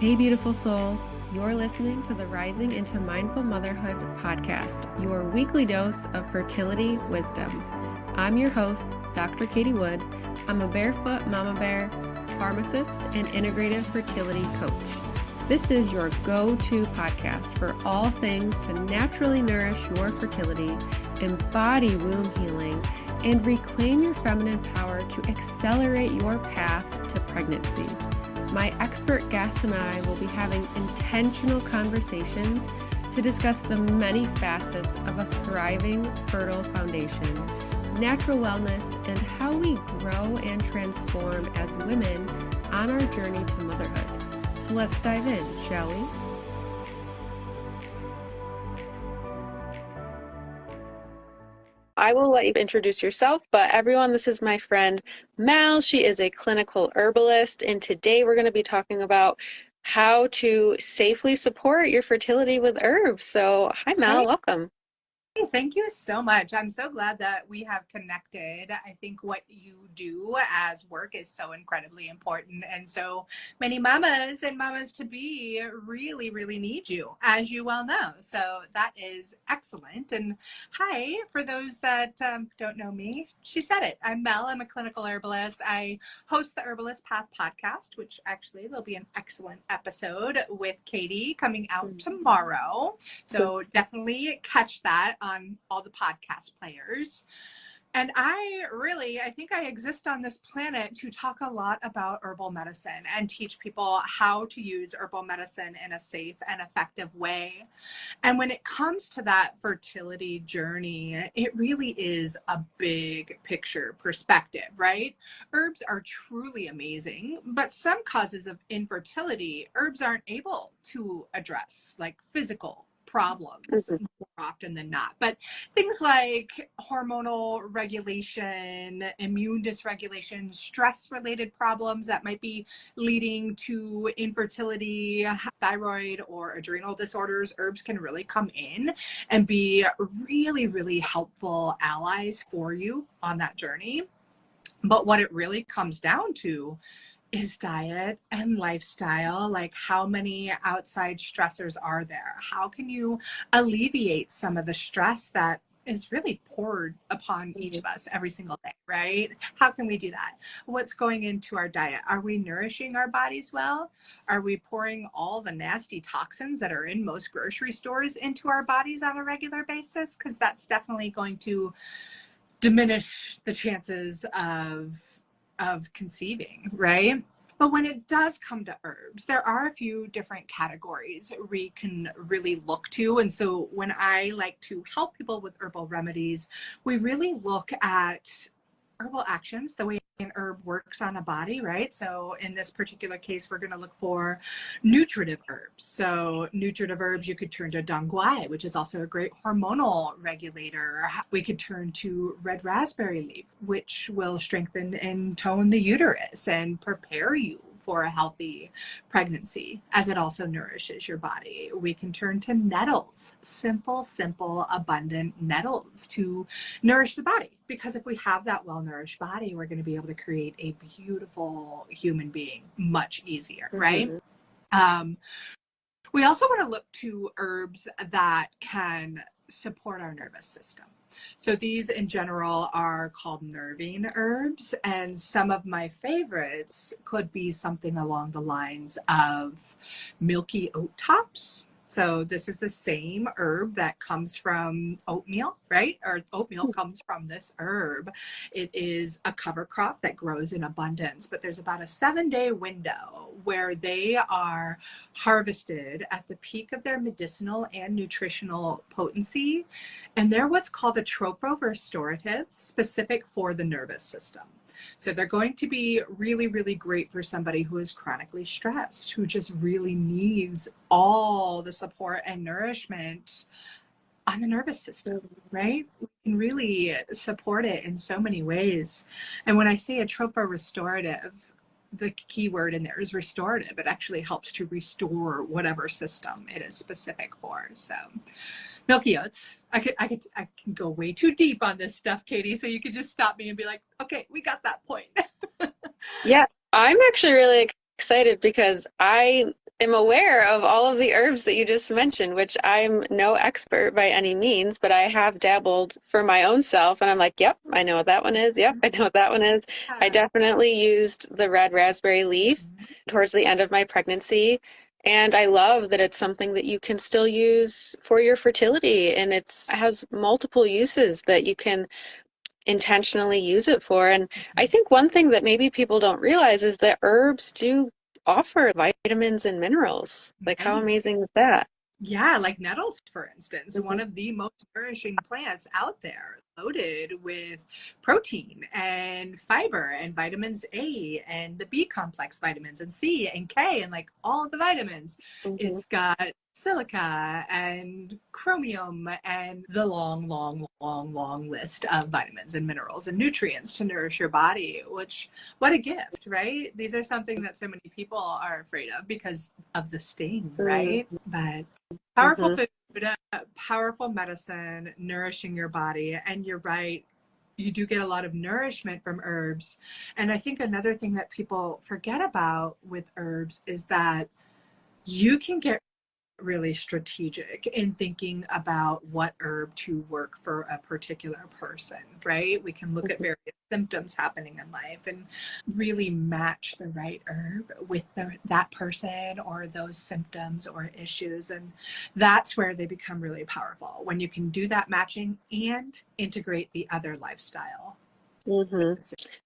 Hey, beautiful soul. You're listening to the Rising into Mindful Motherhood podcast, your weekly dose of fertility wisdom. I'm your host, Dr. Katie Wood. I'm a barefoot mama bear, pharmacist, and integrative fertility coach. This is your go-to podcast for all things to naturally nourish your fertility, embody womb healing, and reclaim your feminine power to accelerate your path to pregnancy. My expert guests and I will be having intentional conversations to discuss the many facets of a thriving, fertile foundation, natural wellness, and how we grow and transform as women on our journey to motherhood. So let's dive in, shall we? I will let you introduce yourself, but everyone, this is my friend Mal. She is a clinical herbalist, and today we're going to be talking about how to safely support your fertility with herbs. So, hi Mal, welcome. Hey, thank you so much. I'm so glad that we have connected. I think what you do as work is so incredibly important. And so many mamas and mamas to be really, really need you, as you well know. So that is excellent. And hi, for those that don't know me, she said it. I'm Mel. I'm a clinical herbalist. I host the Herbalist Path podcast, which actually there'll be an excellent episode with Katie coming out tomorrow. So definitely catch that on all the podcast players. And I think I exist on this planet to talk a lot about herbal medicine and teach people how to use herbal medicine in a safe and effective way. And when it comes to that fertility journey, it really is a big picture perspective, right? Herbs are truly amazing, but some causes of infertility, herbs aren't able to address, like physical problems more often than not. But things like hormonal regulation, immune dysregulation, stress-related problems that might be leading to infertility, thyroid or adrenal disorders, herbs can really come in and be really, really helpful allies for you on that journey. But what it really comes down to is diet and lifestyle. Like, how many outside stressors are there? How can you alleviate some of the stress that is really poured upon each of us every single day, right? How can we do that? What's going into our diet? Are we nourishing our bodies well? Are we pouring all the nasty toxins that are in most grocery stores into our bodies on a regular basis? Because that's definitely going to diminish the chances of conceiving, right? But when it does come to herbs, there are a few different categories we can really look to. And so when I like to help people with herbal remedies, we really look at herbal actions, the way an herb works on a body, right? So in this particular case, we're going to look for nutritive herbs. So nutritive herbs, you could turn to dong quai, which is also a great hormonal regulator. We could turn to red raspberry leaf, which will strengthen and tone the uterus and prepare you for a healthy pregnancy, as it also nourishes your body. We can turn to nettles, simple, abundant nettles to nourish the body. Because if we have that well-nourished body, we're going to be able to create a beautiful human being much easier, right? We also want to look to herbs that can support our nervous system. So these in general are called nervine herbs, and some of my favorites could be something along the lines of milky oat tops. So this is the same herb that comes from oatmeal, right? Or oatmeal comes from this herb. It is a cover crop that grows in abundance, but there's about a 7-day window where they are harvested at the peak of their medicinal and nutritional potency. And they're what's called a tropo-restorative, specific for the nervous system. So they're going to be really, really great for somebody who is chronically stressed, who just really needs all the support and nourishment on the nervous system, right? We can really support it in so many ways. And when I say a tropo-restorative, the key word in there is restorative. It actually helps to restore whatever system it is specific for. So milky oats. I can go way too deep on this stuff, Katie. So you could just stop me and be like, okay, we got that point. Yeah, I'm actually really excited because I am aware of all of the herbs that you just mentioned, which I'm no expert by any means, but I have dabbled for my own self, and I'm like, yep, I know what that one is. Yep, I know what that one is. I definitely used the red raspberry leaf towards the end of my pregnancy. And I love that it's something that you can still use for your fertility, and it has multiple uses that you can intentionally use it for. And I think one thing that maybe people don't realize is that herbs do offer vitamins and minerals. Like, how Right. amazing is that? Yeah, like nettles, for instance, one of the most nourishing plants out there, loaded with protein and fiber and vitamins A and the B complex vitamins and C and K and like all the vitamins. Mm-hmm. It's got silica and chromium and the long list of vitamins and minerals and nutrients to nourish your body, which, what a gift, right? These are something that so many people are afraid of because of the sting, right? But powerful Mm-hmm. food, powerful medicine, nourishing your body. And you're right, you do get a lot of nourishment from herbs. And I think another thing that people forget about with herbs is that you can get really strategic in thinking about what herb to work for a particular person, right? We can look at various symptoms happening in life and really match the right herb with that person or those symptoms or issues. And that's where they become really powerful, when you can do that matching and integrate the other lifestyle. Mm-hmm.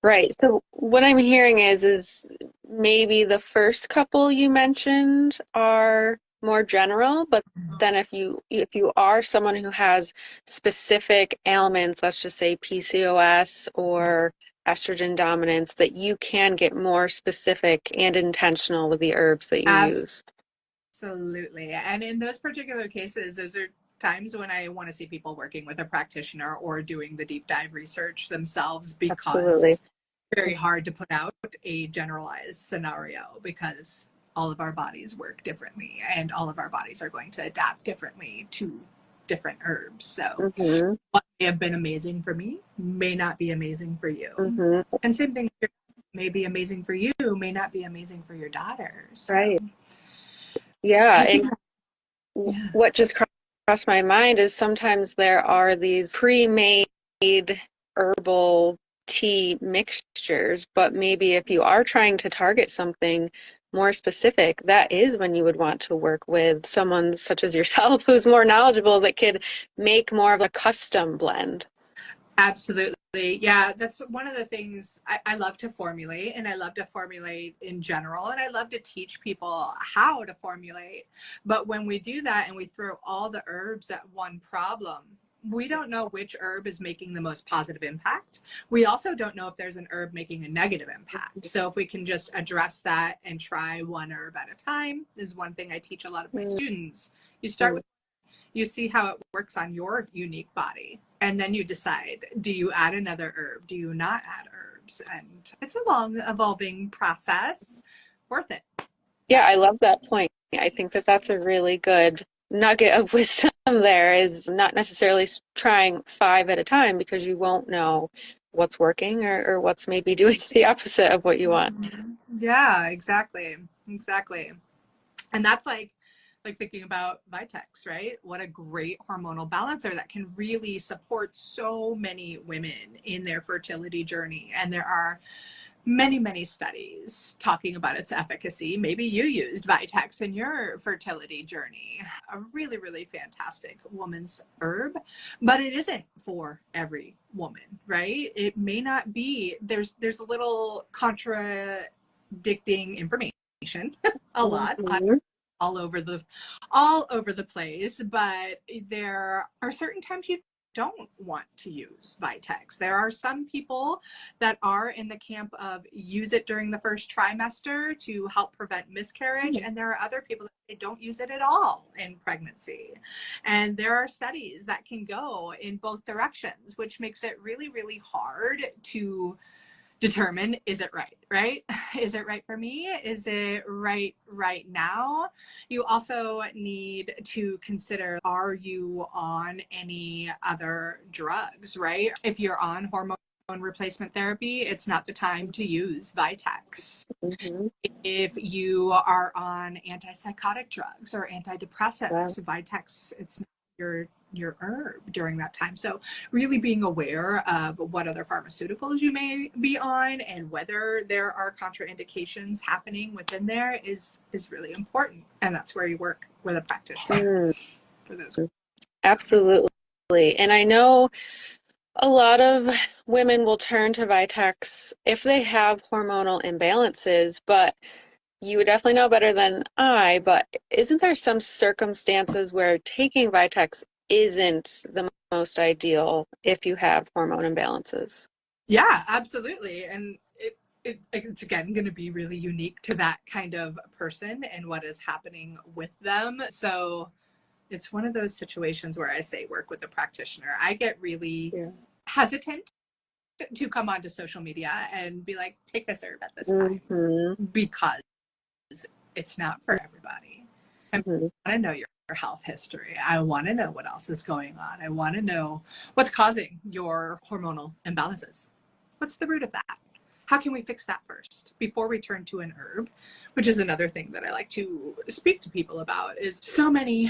Right. So what I'm hearing is maybe the first couple you mentioned are more general, but then if you are someone who has specific ailments, let's just say PCOS or estrogen dominance, that you can get more specific and intentional with the herbs that you use. Absolutely. And in those particular cases, those are times when I want to see people working with a practitioner or doing the deep dive research themselves, Absolutely. because it's very hard to put out a generalized scenario, because all of our bodies work differently and all of our bodies are going to adapt differently to different herbs. So Mm-hmm. what may have been amazing for me may not be amazing for you. Mm-hmm. And same thing may be amazing for you, may not be amazing for your daughter. So Right. Yeah. I think, And yeah. what just crossed my mind is sometimes there are these pre-made herbal tea mixtures, but maybe if you are trying to target something more specific, that is when you would want to work with someone such as yourself who's more knowledgeable, that could make more of a custom blend. Absolutely. Yeah, that's one of the things I love to formulate, and I love to formulate in general, and I love to teach people how to formulate. But when we do that and we throw all the herbs at one problem, we don't know which herb is making the most positive impact. We also don't know if there's an herb making a negative impact. So if we can just address that and try one herb at a time, is one thing I teach a lot of my students. You start with, you see how it works on your unique body, and then you decide, do you add another herb, do you not add herbs? And it's a long evolving process, worth it. Yeah, I love that point. I think that that's a really good nugget of wisdom there, is not necessarily trying 5 at a time, because you won't know what's working, or what's maybe doing the opposite of what you want. Yeah, exactly. And that's like thinking about Vitex, right? What a great hormonal balancer that can really support so many women in their fertility journey. And there are many studies talking about its efficacy. Maybe you used Vitex in your fertility journey. A really fantastic woman's herb, but it isn't for every woman, right? It may not be. There's a little contradicting information a lot Mhm. all over the place, but there are certain times you don't want to use Vitex. There are some people that are in the camp of use it during the first trimester to help prevent miscarriage, and there are other people that say don't use it at all in pregnancy. And there are studies that can go in both directions, which makes it really hard to determine, is it right? Is it right for me? Is it right now? You also need to consider, are you on any other drugs, right? If you're on hormone replacement therapy, it's not the time to use Vitex. Mm-hmm. If you are on antipsychotic drugs or antidepressants, Vitex, it's not your herb during that time. So really being aware of what other pharmaceuticals you may be on and whether there are contraindications happening within there is really important. And that's where you work with a practitioner for those. Absolutely. And I know a lot of women will turn to Vitex if they have hormonal imbalances, but you would definitely know better than I, but isn't there some circumstances where taking Vitex isn't the most ideal if you have hormone imbalances? Yeah, absolutely. And it's again going to be really unique to that kind of person and what is happening with them. So it's one of those situations where I say work with a practitioner. I get really hesitant to come onto social media and be like, take this herb at this time, because it's not for everybody. I want to know your health history. I want to know what else is going on. I want to know what's causing your hormonal imbalances. What's the root of that? How can we fix that first before we turn to an herb? Which is another thing that I like to speak to people about, is so many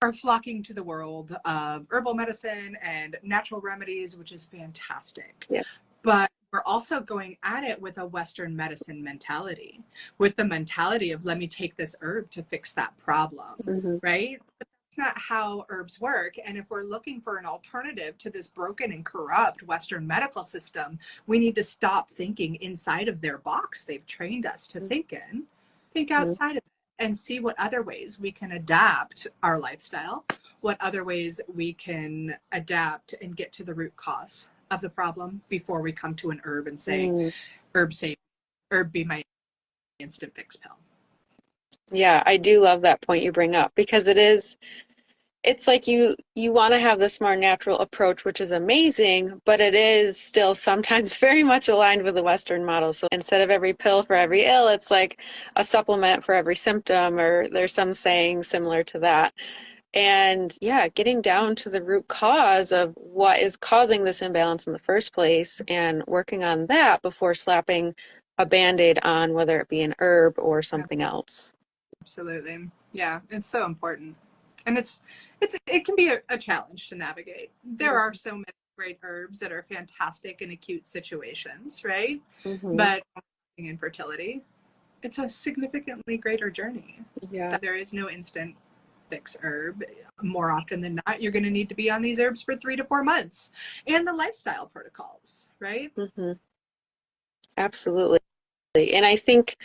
are flocking to the world of herbal medicine and natural remedies, which is fantastic. Yeah. But we're also going at it with a Western medicine mentality, with the mentality of, let me take this herb to fix that problem, right? But that's not how herbs work. And if we're looking for an alternative to this broken and corrupt Western medical system, we need to stop thinking inside of their box they've trained us to think in, think outside of it, and see what other ways we can adapt our lifestyle, what other ways we can adapt and get to the root cause of the problem before we come to an herb and say, herb save, herb be my instant fix pill. Yeah, I do love that point you bring up, because it's like you want to have this more natural approach, which is amazing, but it is still sometimes very much aligned with the Western model. So instead of every pill for every ill, it's like a supplement for every symptom, or there's some saying similar to that. And yeah, getting down to the root cause of what is causing this imbalance in the first place and working on that before slapping a Band-Aid on, whether it be an herb or something else. Absolutely. Yeah, it's so important. And it can be a challenge to navigate. There are so many great herbs that are fantastic in acute situations, right? But in fertility, it's a significantly greater journey. Yeah. There is no instant fix herb. More often than not, you're going to need to be on these herbs for 3 to 4 months, and the lifestyle protocols, right? Absolutely. And I think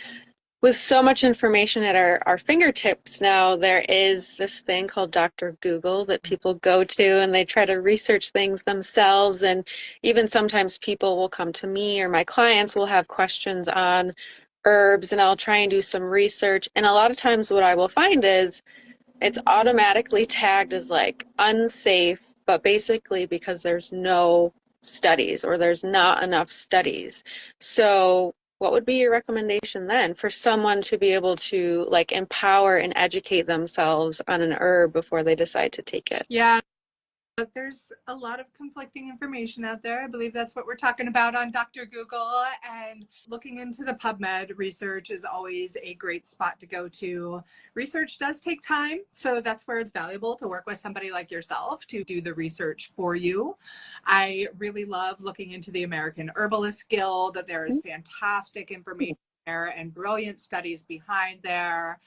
with so much information at our fingertips now, there is this thing called Dr. Google that people go to, and they try to research things themselves. And even sometimes people will come to me, or my clients will have questions on herbs, and I'll try and do some research. And a lot of times what I will find is it's automatically tagged as like unsafe, but basically because there's no studies, or there's not enough studies. So what would be your recommendation then for someone to be able to like empower and educate themselves on an herb before they decide to take it? Yeah. But there's a lot of conflicting information out there. I believe that's what we're talking about on Dr. Google. And looking into the PubMed research is always a great spot to go to. Research does take time, so that's where it's valuable to work with somebody like yourself to do the research for you. I really love looking into the American Herbalist Guild. There is fantastic information there and brilliant studies behind there.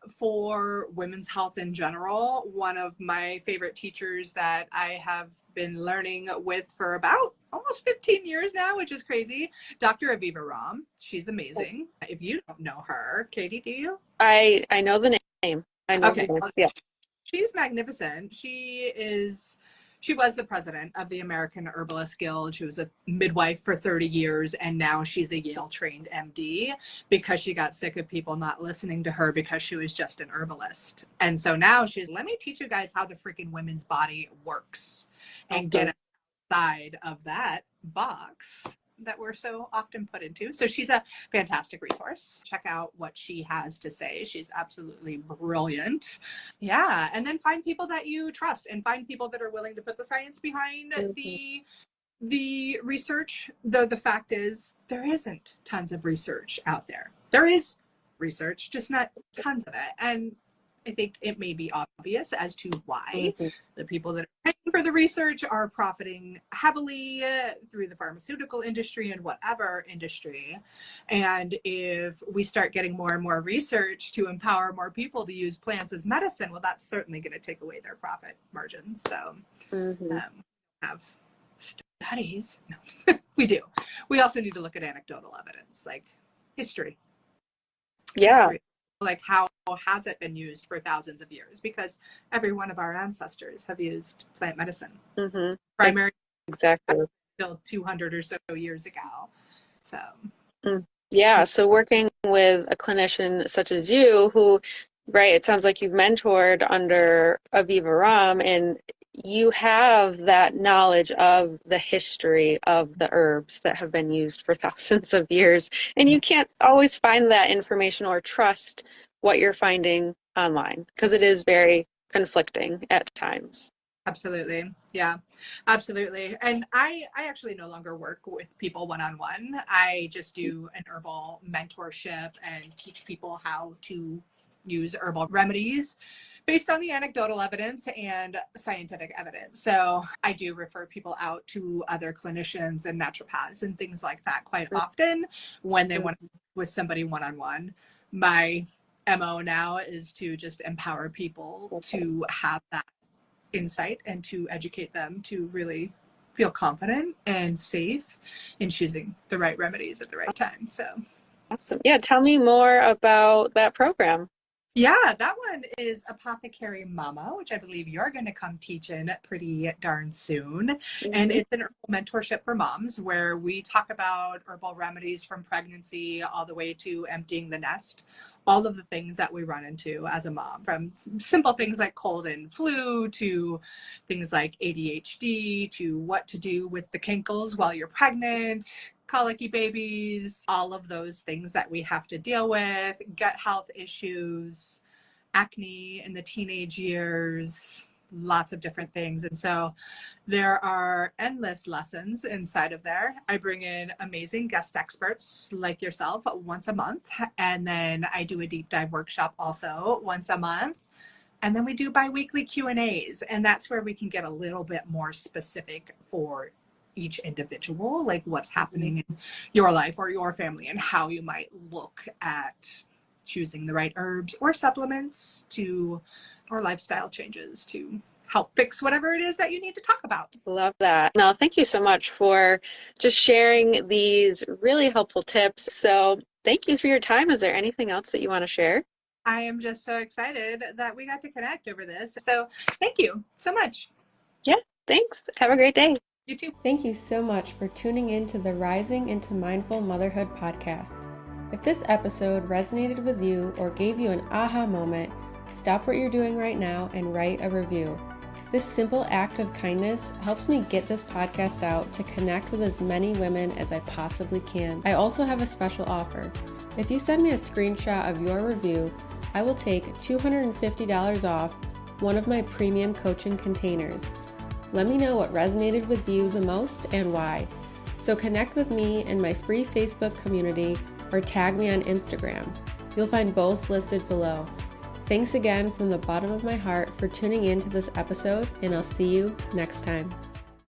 For women's health in general, one of my favorite teachers that I have been learning with for about almost 15 years now, which is crazy, Dr. Aviva Ram. She's amazing. If you don't know her, Katie, do you? I know the name. I know Okay. the name. Yeah. She's magnificent. She was the president of the American Herbalist Guild. She was a midwife for 30 years, and now she's a Yale-trained MD because she got sick of people not listening to her because she was just an herbalist. And so now she's, let me teach you guys how the freaking women's body works and get outside of that box that we're so often put into. So she's a fantastic resource. Check out what she has to say. She's absolutely brilliant. Yeah. And then find people that you trust and find people that are willing to put the science behind the The research, though, the fact is there isn't tons of research out there. There is research, just not tons of it. And I think it may be obvious as to why the people that are paying for the research are profiting heavily through the pharmaceutical industry and whatever industry. And if we start getting more and more research to empower more people to use plants as medicine, well, that's certainly going to take away their profit margins. So have studies. No. We do. We also need to look at anecdotal evidence, like history. History. Like how has it been used for thousands of years? Because every one of our ancestors have used plant medicine. Primary exactly till 200 or so years ago. So so working with a clinician such as you who, right, it sounds like you've mentored under Aviva Ram, and you have that knowledge of the history of the herbs that have been used for thousands of years. And you can't always find that information or trust what you're finding online because it is very conflicting at times. Absolutely. Yeah, absolutely. And I actually no longer work with people one-on-one. I just do an herbal mentorship and teach people how to use herbal remedies based on the anecdotal evidence and scientific evidence. So I do refer people out to other clinicians and naturopaths and things like that quite often when they want to work with somebody one-on-one. My MO now is to just empower people to have that insight and to educate them to really feel confident and safe in choosing the right remedies at the right time. So awesome. Yeah, tell me more about that program. Yeah, that one is Apothecary Mama, which I believe you're going to come teach in pretty darn soon. And it's an herbal mentorship for moms where we talk about herbal remedies from pregnancy all the way to emptying the nest, all of the things that we run into as a mom, from simple things like cold and flu to things like ADHD to what to do with the kinkles while you're pregnant, colicky babies, all of those things that we have to deal with, gut health issues, acne in the teenage years, lots of different things. And so there are endless lessons inside of there. I bring in amazing guest experts like yourself once a month. And then I do a deep dive workshop also once a month. And then we do bi-weekly Q&As. And that's where we can get a little bit more specific for each individual, like what's happening in your life or your family and how you might look at choosing the right herbs or supplements or lifestyle changes to help fix whatever it is that you need to talk about. Love that. Mel, thank you so much for just sharing these really helpful tips. So thank you for your time. Is there anything else that you want to share? I am just so excited that we got to connect over this. So thank you so much. Yeah, thanks. Have a great day. You too. Thank you so much for tuning in to the Rising into Mindful Motherhood podcast. If this episode resonated with you or gave you an aha moment, stop what you're doing right now and write a review. This simple act of kindness helps me get this podcast out to connect with as many women as I possibly can. I also have a special offer. If you send me a screenshot of your review, I will take $250 off one of my premium coaching containers. Let me know what resonated with you the most and why. So connect with me in my free Facebook community or tag me on Instagram. You'll find both listed below. Thanks again from the bottom of my heart for tuning in to this episode, and I'll see you next time.